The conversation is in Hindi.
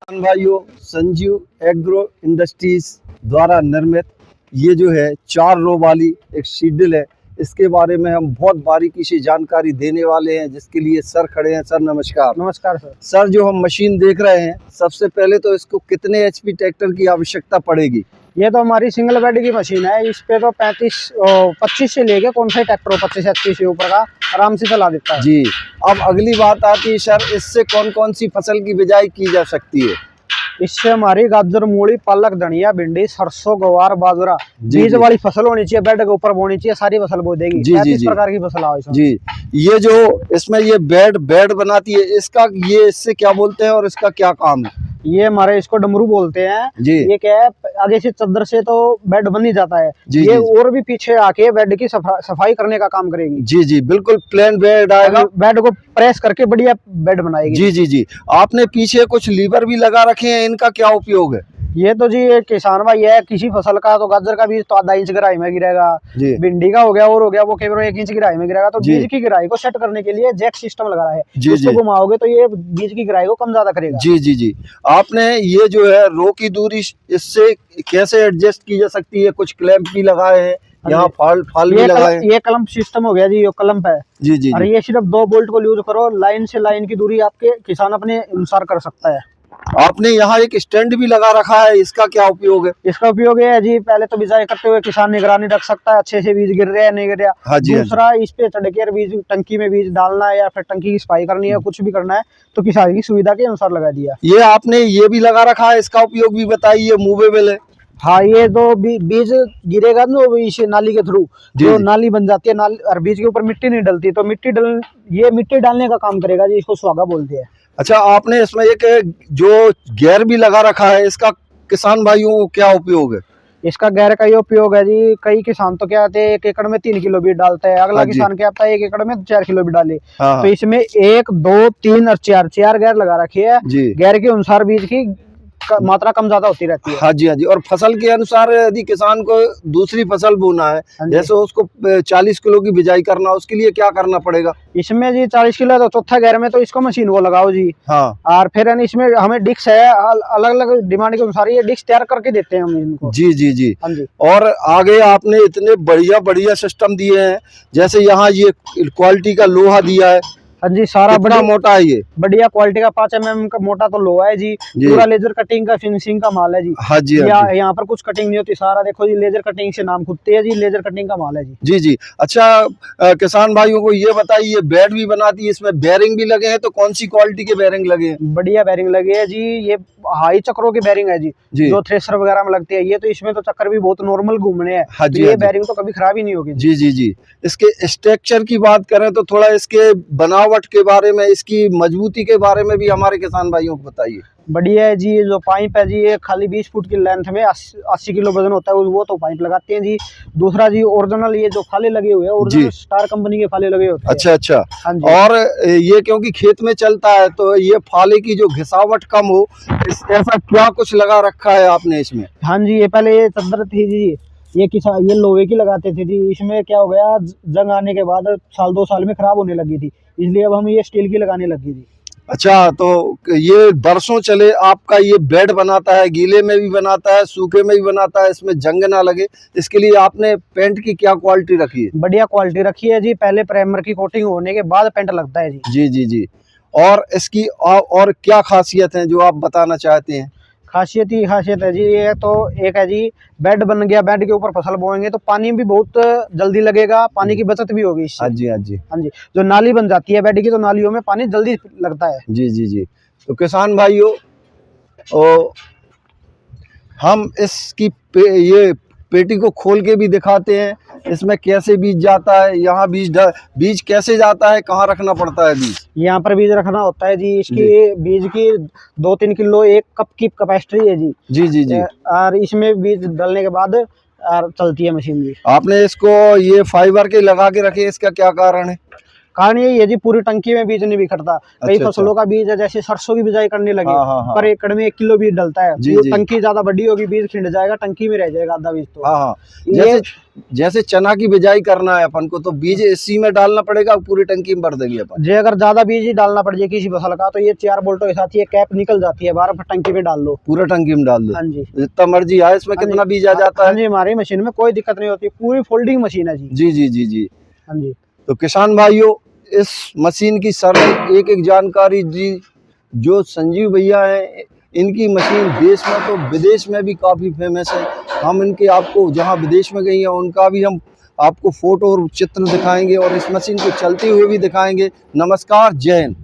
किसान भाइयों, संजीव एग्रो इंडस्ट्रीज द्वारा निर्मित ये जो है 4 रो वाली एक सीडल है, इसके बारे में हम बहुत बारीकी से जानकारी देने वाले हैं, जिसके लिए सर खड़े हैं। सर नमस्कार। नमस्कार सर। सर, जो हम मशीन देख रहे हैं, सबसे पहले तो इसको कितने एचपी ट्रैक्टर की आवश्यकता पड़ेगी? ये तो हमारी सिंगल बेड की मशीन है। इस पे तो 25 से लेके कौन सा ट्रैक्टर 25 एचपी से ऊपर का आराम से चला देता है जी। अब अगली बात आती है सर, इससे कौन कौन सी फसल की बिजाई की जा सकती है? इससे हमारी गाजर, मूली, पालक, धनिया, भिंडी, सरसों, गवार, बाजरा, बीज वाली फसल होनी चाहिए, बेड के ऊपर बोनी चाहिए, सारी फसल बो देगी। 35 प्रकार की फसल आओ इसमें। जी। ये जो इसमें ये बेड बनाती है, इसका ये इससे क्या बोलते हैं और इसका क्या काम है? ये हमारे इसको डमरू बोलते हैं जी। ये क्या है, आगे से चद्दर से तो बेड बन ही जाता है जी, ये जी, और भी पीछे आके बेड की सफाई करने का काम करेगी। जी जी, बिल्कुल प्लेन बेड आएगा, बेड को प्रेस करके बढ़िया बेड बनाएगी। जी जी जी। आपने पीछे कुछ लीवर भी लगा रखे हैं, इनका क्या उपयोग है? ये तो जी किसान भाई है, किसी फसल का तो गाजर का बीज तो आधा इंच गहराई में गिरेगा, भिंडी का हो गया और हो गया वो केवल 1 इंच गहराई में गिरेगा। तो बीज की गहराई को सेट करने के लिए जैक सिस्टम लगा रहा है, उसको घुमाओगे तो ये बीज की गहराई को कम ज्यादा करेगा। जी जी जी। आपने ये जो है रो की दूरी इससे कैसे एडजस्ट की जा सकती है? कुछ क्लैंप भी लगाए हैं यहाँ, फाल भी लगाए? ये क्लैंप सिस्टम हो गया जी, ये क्लैंप है जी जी। और ये सिर्फ 2 बोल्ट को यूज करो, लाइन से लाइन की दूरी आपके किसान अपने अनुसार कर सकता है। आपने यहाँ एक स्टैंड भी लगा रखा है, इसका क्या उपयोग है? इसका उपयोग है जी, पहले तो बिजाई करते हुए किसान निगरानी रख सकता है अच्छे से बीज गिर रहा है नहीं गिर रहा। हाँ जी। दूसरा, इस पे चढ़ के बीज टंकी में बीज डालना है या फिर टंकी की सफाई करनी है, कुछ भी करना है तो किसान की सुविधा के अनुसार लगा दिया। ये आपने ये भी लगा रखा है, इसका उपयोग भी बताइए। मूवेबल है। हाँ, ये तो बीज गिरेगा ना इस नाली के थ्रू, जो नाली बन जाती है, नाली और बीज के ऊपर मिट्टी नहीं डलती, तो ये मिट्टी डालने का काम करेगा जी, इसको सुहागा बोलते हैं। अच्छा, आपने इसमें एक जो गेयर भी लगा रखा है, इसका किसान भाइयों को क्या उपयोग है? इसका गेयर का ये उपयोग है जी, कई किसान तो क्या आते हैं 1 एकड़ में 3 किलो बीज डालते हैं, अगला किसान क्या आता है 1 एकड़ में 4 किलो बीज डाले। तो इसमें 1, 2, 3 और 4 गेयर लगा रखे है। गेयर के अनुसार बीज की मात्रा कम ज्यादा होती रहती है। हाँ जी, हाँ जी। और फसल के अनुसार यदि किसान को दूसरी फसल बोना है, जैसे उसको 40 किलो की बिजाई करना, उसके लिए क्या करना पड़ेगा? इसमें जी 40 किलो तो चौथा गेयर में तो इसको मशीन को लगाओ जी। हाँ। और फिर इसमें हमें डिस्क है, अलग अलग डिमांड के अनुसार ये डिस्क तैयार करके देते हैं हम इनको। जी जी जी। हाँ जी। और आगे आपने इतने बढ़िया बढ़िया सिस्टम दिए हैं, जैसे यहाँ ये क्वालिटी का लोहा दिया है। हाँ जी, सारा बड़ा मोटा है, ये बढ़िया क्वालिटी का 5 mm का मोटा तो लोहा है जी, पूरा लेजर कटिंग का फिनिशिंग का माल है जी। हाँ जी। यहाँ पर कुछ कटिंग नहीं होती, सारा देखो जी लेजर कटिंग से नाम खुदते है जी, लेजर कटिंग का माल है जी। जी जी। अच्छा, किसान भाइयों को ये बताइए, बेड भी बनाती है, इसमें बेरिंग भी लगे हैं, तो कौन सी क्वालिटी के बेरिंग लगे हैं? बढ़िया बेरिंग लगे है जी, ये हाई चक्रों की बेरिंग है जी, जो थ्रेशर वगैरह में लगती है। ये तो इसमें तो चक्कर भी बहुत नॉर्मल घूमने हैं। हाँ जी। ये बेरिंग तो कभी खराब ही नहीं होगी। जी जी जी। इसके स्ट्रक्चर की बात करें तो थोड़ा इसके बनावट के बारे में, इसकी मजबूती के बारे में भी हमारे किसान भाइयों को बताइए। बढ़िया है जी, जो पाइप है जी, ये खाली 20 फुट की लेंथ में 80 किलो वजन होता है, वो तो पाइप लगाते हैं जी। दूसरा जी, ओरिजिनल ये जो फाले लगे हुए हैं, ओरिजिनल स्टार कंपनी के फाले लगे होते हैं। अच्छा अच्छा। हाँ जी। और ये क्योंकि खेत में चलता है, तो ये फाले की जो घिसावट कम हो, ऐसा क्या कुछ लगा रखा है आपने इसमें? हाँ जी, ये पहले ये चद्दर थी जी, ये लोहे की लगाते थे जी। इसमें क्या हो गया, जंग आने के बाद 1-2 साल में खराब होने लगी थी, इसलिए अब हम ये स्टील की लगाने लगी थी। अच्छा, तो ये बरसों चले आपका ये बेड बनाता है, गीले में भी बनाता है, सूखे में भी बनाता है, इसमें जंग ना लगे, इसके लिए आपने पेंट की क्या क्वालिटी रखी है? बढ़िया क्वालिटी रखी है जी, पहले प्राइमर की कोटिंग होने के बाद पेंट लगता है जी। जी जी जी। और इसकी और क्या खासियत है जो आप बताना चाहते हैं? खासियत है जी, ये तो एक है जी, बेड बन गया, बेड के ऊपर फसल बोएंगे तो पानी भी बहुत जल्दी लगेगा, पानी की बचत भी होगी इससे। हाँ जी, हाँ जी। हाँ जी, जो नाली बन जाती है बेड की, तो नालियों में पानी जल्दी लगता है। जी जी जी। तो किसान भाइयों, हम इसकी ये पेटी को खोल के भी दिखाते हैं, इसमें कैसे बीज जाता है, यहाँ बीज कैसे जाता है, कहाँ रखना पड़ता है बीज? यहाँ पर बीज रखना होता है जी। इसकी बीज की 2-3 किलो 1 कप की कैपेसिटी है जी। जी जी जी। और इसमें बीज डालने के बाद चलती है मशीन जी। आपने इसको ये फाइबर के लगा के रखे, इसका क्या कारण है? कारण यही है जी, पूरी टंकी में बीज नहीं बिखरता। कई फसलों का बीज है, जैसे सरसों की बिजाई करने लगे पर एकड़ में 1 किलो बीज डलता है। टंकी ज्यादा बड़ी होगी, बीज खिंड जाएगा, टंकी में रह जाएगा आधा बीज। तो जैसे चना की बिजाई करना है अपन को, तो बीज इसी में डालना पड़ेगा, पूरी टंकी में भर देंगे अपन। जे अगर ज्यादा बीज ही डालना पड़ जाए किसी फसल का, तो ये 4 बोल्टों के साथ ये कैप निकल जाती है बाहर, टंकी में डाल लो, पूरा टंकी में डाल दो। हाँ जी, जितना मर्जी आए इसमें कितना बीज आ जाता है। हाँ जी, हमारी मशीन में कोई दिक्कत नहीं होती, पूरी फोल्डिंग मशीन है जी। जी जी जी जी, हाँ जी। तो किसान भाइयों, इस मशीन की सरल एक एक जानकारी जी, जो संजीव भैया हैं, इनकी मशीन देश में तो विदेश में भी काफ़ी फेमस है। हम इनके आपको जहां विदेश में गई हैं उनका भी हम आपको फोटो और चित्र दिखाएंगे और इस मशीन को चलते हुए भी दिखाएंगे। नमस्कार, जय हिंद।